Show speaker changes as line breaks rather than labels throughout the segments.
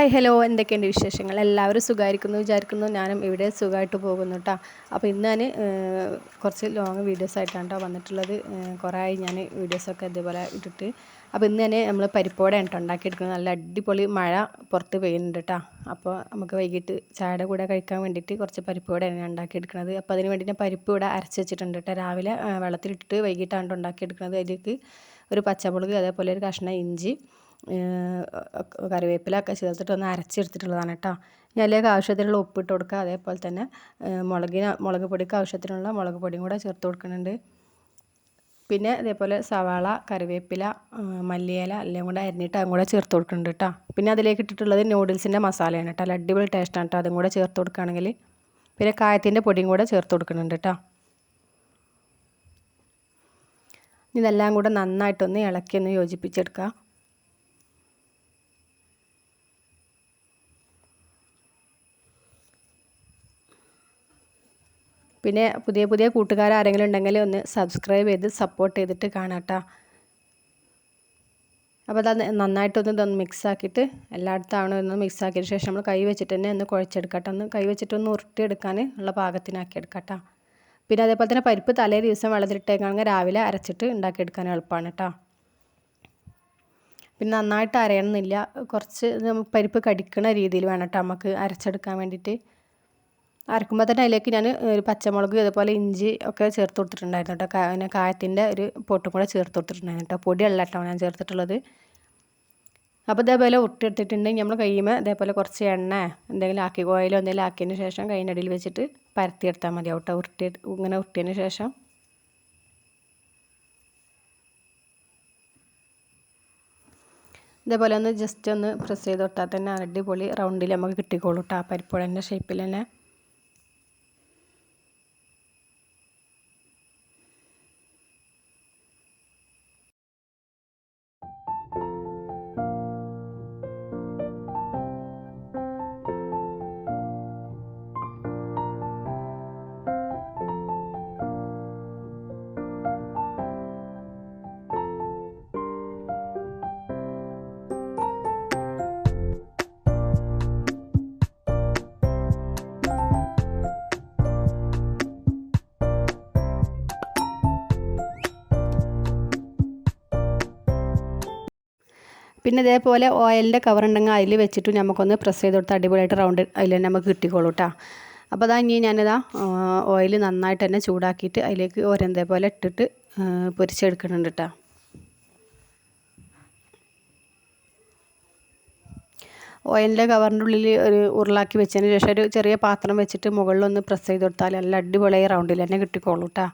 Hi hello, എന്തൊക്കെയുണ്ട് വിശേഷങ്ങൾ? എല്ലാവരും സുഖമായിരിക്കുന്നു വിചാരിക്കുന്നു. ഞാനും ഇവിടെ സുഖമായിട്ട് പോകുന്നു കേട്ടോ. അപ്പോൾ ഇന്ന് ഞാൻ കുറച്ച് ലോങ് വീഡിയോസായിട്ടാണ് കേട്ടോ വന്നിട്ടുള്ളത്. കുറേ ആയി ഞാൻ വീഡിയോസൊക്കെ ഇതേപോലെ ഇട്ടിട്ട്. അപ്പോൾ ഇന്ന് തന്നെ നമ്മൾ പരിപ്പോടെയാണ് കേട്ടോ ഉണ്ടാക്കിയെടുക്കുന്നത്. നല്ല അടിപൊളി മഴ പുറത്ത് പെയ്യുന്നുണ്ട് കേട്ടോ. അപ്പോൾ നമുക്ക് വൈകിട്ട് ചായയുടെ കൂടെ കഴിക്കാൻ വേണ്ടിയിട്ട് കുറച്ച് പരിപ്പോടെയാണ് ഞാൻ ഉണ്ടാക്കിയെടുക്കുന്നത്. അപ്പോൾ അതിന് വേണ്ടി ഞാൻ പരിപ്പ് ഇവിടെ അരച്ച് വെച്ചിട്ടുണ്ട് കേട്ടോ. രാവിലെ വെള്ളത്തിലിട്ടിട്ട് വൈകിട്ടാണ് ഉണ്ടാക്കിയെടുക്കുന്നത്. അതിലേക്ക് ഒരു പച്ചമുളക്, അതേപോലെ ഒരു കഷ്ണം ഇഞ്ചി, കറിവേപ്പിലൊക്കെ ചേർത്തിട്ടൊന്ന് അരച്ചെടുത്തിട്ടുള്ളതാണ് കേട്ടോ. ഞാൻ അതിലേക്ക് ആവശ്യത്തിനുള്ള ഉപ്പിട്ട് കൊടുക്കുക. അതേപോലെ തന്നെ മുളക് പൊടിക്ക് ആവശ്യത്തിനുള്ള മുളക് പൊടിയും കൂടെ ചേർത്ത് കൊടുക്കുന്നുണ്ട്. പിന്നെ അതേപോലെ സവാള, കറിവേപ്പില, മല്ലിയില എല്ലാം കൂടെ അരിഞ്ഞിട്ട് അതും കൂടെ ചേർത്ത് കൊടുക്കുന്നുണ്ട് കേട്ടോ. പിന്നെ അതിലേക്ക് ഇട്ടിട്ടുള്ളത് നൂഡിൽസിൻ്റെ മസാലയാണ് കേട്ടോ. നല്ല അടിപൊളി ടേസ്റ്റാണ് കേട്ടോ അതും കൂടെ ചേർത്ത് കൊടുക്കുകയാണെങ്കിൽ. പിന്നെ കായത്തിൻ്റെ പൊടിയും കൂടെ ചേർത്ത് കൊടുക്കുന്നുണ്ട് കേട്ടോ. ഇതെല്ലാം കൂടെ നന്നായിട്ടൊന്ന് ഇളക്കിയൊന്ന് യോജിപ്പിച്ചെടുക്കുക. പിന്നെ പുതിയ കൂട്ടുകാർ ആരെങ്കിലും ഉണ്ടെങ്കിൽ ഒന്ന് സബ്സ്ക്രൈബ് ചെയ്ത് സപ്പോർട്ട് ചെയ്തിട്ട് കാണാം കേട്ടോ. അപ്പോൾ അത് നന്നായിട്ടൊന്ന് മിക്സാക്കിയിട്ട് എല്ലായിടത്തും ഒന്ന് മിക്സാക്കിയതിന് ശേഷം നമ്മൾ കൈ വെച്ചിട്ട് തന്നെ ഒന്ന് കുഴച്ചെടുക്കാം കേട്ടോ. ഒന്ന് കൈ വെച്ചിട്ടൊന്ന് ഉരുട്ടിയെടുക്കാൻ ഉള്ള പാകത്തിനാക്കി എടുക്കാം കേട്ടോ. പിന്നെ അതേപോലെ തന്നെ പരിപ്പ് തലേ ദിവസം വെള്ളത്തിലിട്ടേക്കാണെങ്കിൽ രാവിലെ അരച്ചിട്ട് ഉണ്ടാക്കിയെടുക്കാൻ എളുപ്പമാണ് കേട്ടോ. പിന്നെ നന്നായിട്ട് അരയണമെന്നില്ല, കുറച്ച് പരിപ്പ് കടിക്കണ രീതിയിൽ വേണം കേട്ടോ നമുക്ക് അരച്ചെടുക്കാൻ വേണ്ടിയിട്ട്. അരക്കുമ്പോൾ തന്നെ അതിലേക്ക് ഞാൻ ഒരു പച്ചമുളക്, അതുപോലെ ഇഞ്ചി ഒക്കെ ചേർത്ത് കൊടുത്തിട്ടുണ്ടായിരുന്നു കേട്ടോ. പിന്നെ കായത്തിൻ്റെ ഒരു പൊട്ടും കൂടെ ചേർത്ത് കൊടുത്തിട്ടുണ്ടായിരുന്നു കേട്ടോ. പൊടിയല്ല കേട്ടോ ഞാൻ ചേർത്തിട്ടുള്ളത്. അപ്പോൾ ഇതേപോലെ ഉരുട്ടിയെടുത്തിട്ടുണ്ടെങ്കിൽ നമ്മൾ കയ്യുമ്പോൾ ഇതേപോലെ കുറച്ച് എണ്ണ എന്തെങ്കിലും ആക്കി, ഓയിലോ എന്തെങ്കിലും ആക്കിയതിന് ശേഷം കൈയിൻ്റെ അടിയിൽ വെച്ചിട്ട് പരത്തിയെടുത്താൽ മതി കേട്ടോ. ഇങ്ങനെ ഉരുട്ടിയതിന് ശേഷം ഇതേപോലെ ഒന്ന് ജസ്റ്റ് ഒന്ന് പ്രസ് ചെയ്ത് കൊടുത്താൽ തന്നെ അടിപൊളി റൗണ്ടിൽ നമുക്ക് കിട്ടിക്കോളൂ കേട്ടോ. ആ പരിപ്പുവടേൻ്റെ ഷേപ്പിൽ തന്നെ. പിന്നെ ഇതേപോലെ ഓയിലിൻ്റെ കവർ ഉണ്ടെങ്കിൽ അതിൽ വെച്ചിട്ട് നമുക്കൊന്ന് പ്രസ് ചെയ്ത് കൊടുത്താൽ അടിപൊളിയായിട്ട് റൗണ്ട് അതിൽ തന്നെ നമുക്ക് കിട്ടിക്കോളൂ കേട്ടോ. അപ്പോൾ അതാ ഇനി ഞാനിതാ ഓയിൽ നന്നായിട്ട് തന്നെ ചൂടാക്കിയിട്ട് അതിലേക്ക് ഓരോന്നേപോലെ ഇട്ടിട്ട് പൊരിച്ചെടുക്കുന്നുണ്ട് കേട്ടോ. ഓയിലിൻ്റെ കവറിൻ്റെ ഉള്ളിൽ ഒരു ഉരുളാക്കി വെച്ചതിന് ശേഷം ഒരു ചെറിയ പാത്രം വെച്ചിട്ട് മുകളിലൊന്ന് പ്രസ് ചെയ്ത് കൊടുത്താൽ നല്ല അടിപൊളിയായി റൗണ്ടിൽ തന്നെ കിട്ടിക്കോളൂ കേട്ടോ.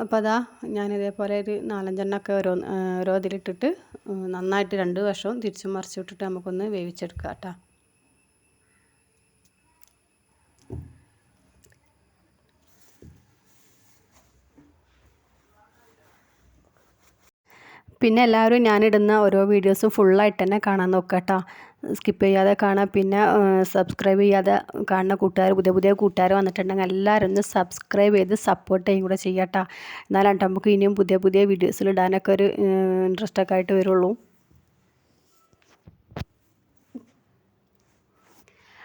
അപ്പോൾ അതാ ഞാനിതേപോലെ ഒരു 4-5 എണ്ണമൊക്കെ ഓരോ ഇതിലിട്ടിട്ട് നന്നായിട്ട് 2 വശവും തിരിച്ചും മറിച്ച് വിട്ടിട്ട് നമുക്കൊന്ന് വേവിച്ചെടുക്കാം കേട്ടോ. പിന്നെ എല്ലാവരും ഞാനിടുന്ന ഓരോ വീഡിയോസും ഫുള്ളായിട്ട് തന്നെ കാണാൻ നോക്കുക കേട്ടോ. സ്കിപ്പ് ചെയ്യാതെ കാണാം. പിന്നെ സബ്സ്ക്രൈബ് ചെയ്യാതെ കാണുന്ന കൂട്ടുകാർ, പുതിയ കൂട്ടുകാർ വന്നിട്ടുണ്ടെങ്കിൽ എല്ലാവരും ഒന്ന് സബ്സ്ക്രൈബ് ചെയ്ത് സപ്പോർട്ട് ചെയ്യും കൂടെ ചെയ്യാം കേട്ടോ. എന്നാലാണ് നമുക്ക് ഇനിയും പുതിയ വീഡിയോസിൽ ഇടാനൊക്കെ ഒരു ഇൻട്രസ്റ്റൊക്കെ ആയിട്ട് വരുള്ളൂ.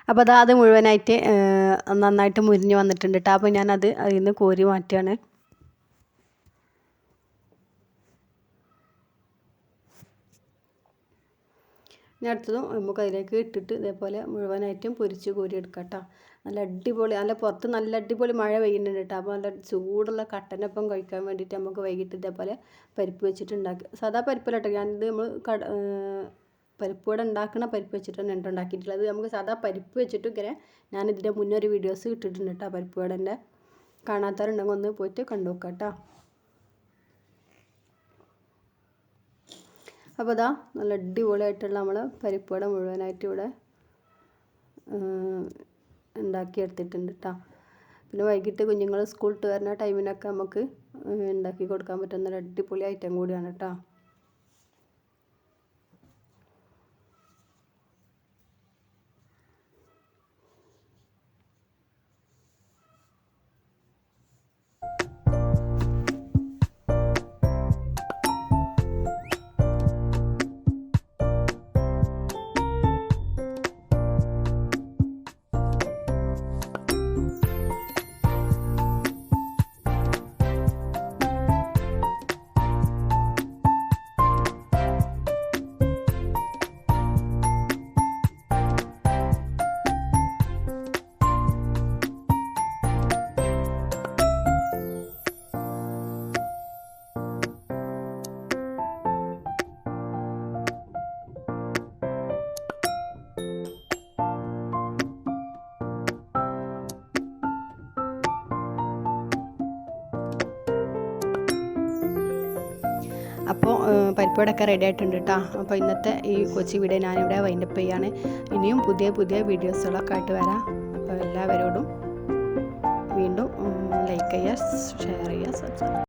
അപ്പോൾ അത് മുഴുവനായിട്ട് നന്നായിട്ട് മുരിഞ്ഞ് വന്നിട്ടുണ്ട് കേട്ടോ. അപ്പോൾ ഞാനത് അതിൽ നിന്ന് കോരി മാറ്റുകയാണ്. ഇനി അടുത്തതും നമുക്ക് അതിലേക്ക് ഇട്ടിട്ട് ഇതേപോലെ മുഴുവനായിട്ടും പൊരിച്ച് കോരി എടുക്കാം കേട്ടോ. നല്ല അടിപൊളി, നല്ല പുറത്ത് നല്ല അടിപൊളി മഴ പെയ്യുന്നുണ്ട് കേട്ടോ. അപ്പോൾ നല്ല ചൂടുള്ള കട്ടനൊപ്പം കഴിക്കാൻ വേണ്ടിയിട്ട് നമുക്ക് വൈകിട്ട് ഇതേപോലെ പരിപ്പ് വെച്ചിട്ട് ഉണ്ടാക്കി. സാധാ പരിപ്പല്ല കേട്ടോ, ഞാനിത് നമ്മൾ പരിപ്പ് കൂടെ ഉണ്ടാക്കുന്ന പരിപ്പ് വെച്ചിട്ടാണ് ഉണ്ടാക്കിയിട്ടുള്ളത്. നമുക്ക് സാധാ പരിപ്പ് വെച്ചിട്ട് ഇങ്ങനെ ഞാനിതിൻ്റെ മുന്നേ ഒരു വീഡിയോസ് ഇട്ടിട്ടുണ്ട് കേട്ടോ. പരിപ്പ് കൂടെ കാണാത്തവരുണ്ടെങ്കിൽ ഒന്ന് പോയിട്ട് കണ്ടു നോക്കാം കേട്ടോ. അപ്പോൾ ഇതാ നല്ല അടിപൊളിയായിട്ടുള്ള നമ്മൾ പരിപ്പ് വട മുഴുവനായിട്ട് ഇവിടെ ഉണ്ടാക്കിയെടുത്തിട്ടുണ്ട് കേട്ടോ. പിന്നെ വൈകിട്ട് കുഞ്ഞുങ്ങൾ സ്കൂളിട്ട് വരുന്ന ടൈമിനൊക്കെ നമുക്ക് ഉണ്ടാക്കി കൊടുക്കാൻ പറ്റുന്ന ഒരു അടിപൊളി ഐറ്റം കൂടിയാണ് കേട്ടോ. അപ്പോൾ പരിപ്പുവടയൊക്കെ റെഡി ആയിട്ടുണ്ട് കേട്ടോ. അപ്പോൾ ഇന്നത്തെ ഈ കൊച്ചി വീഡിയോ ഞാനിവിടെ വൈൻഡപ്പ് ചെയ്യാണ്. ഇനിയും പുതിയ പുതിയ വീഡിയോസുകളൊക്കെ ആയിട്ട് വരാം. അപ്പോൾ എല്ലാവരോടും വീണ്ടും ലൈക്ക് ചെയ്യുക, ഷെയർ ചെയ്യുക, സബ്സ്ക്രൈബ്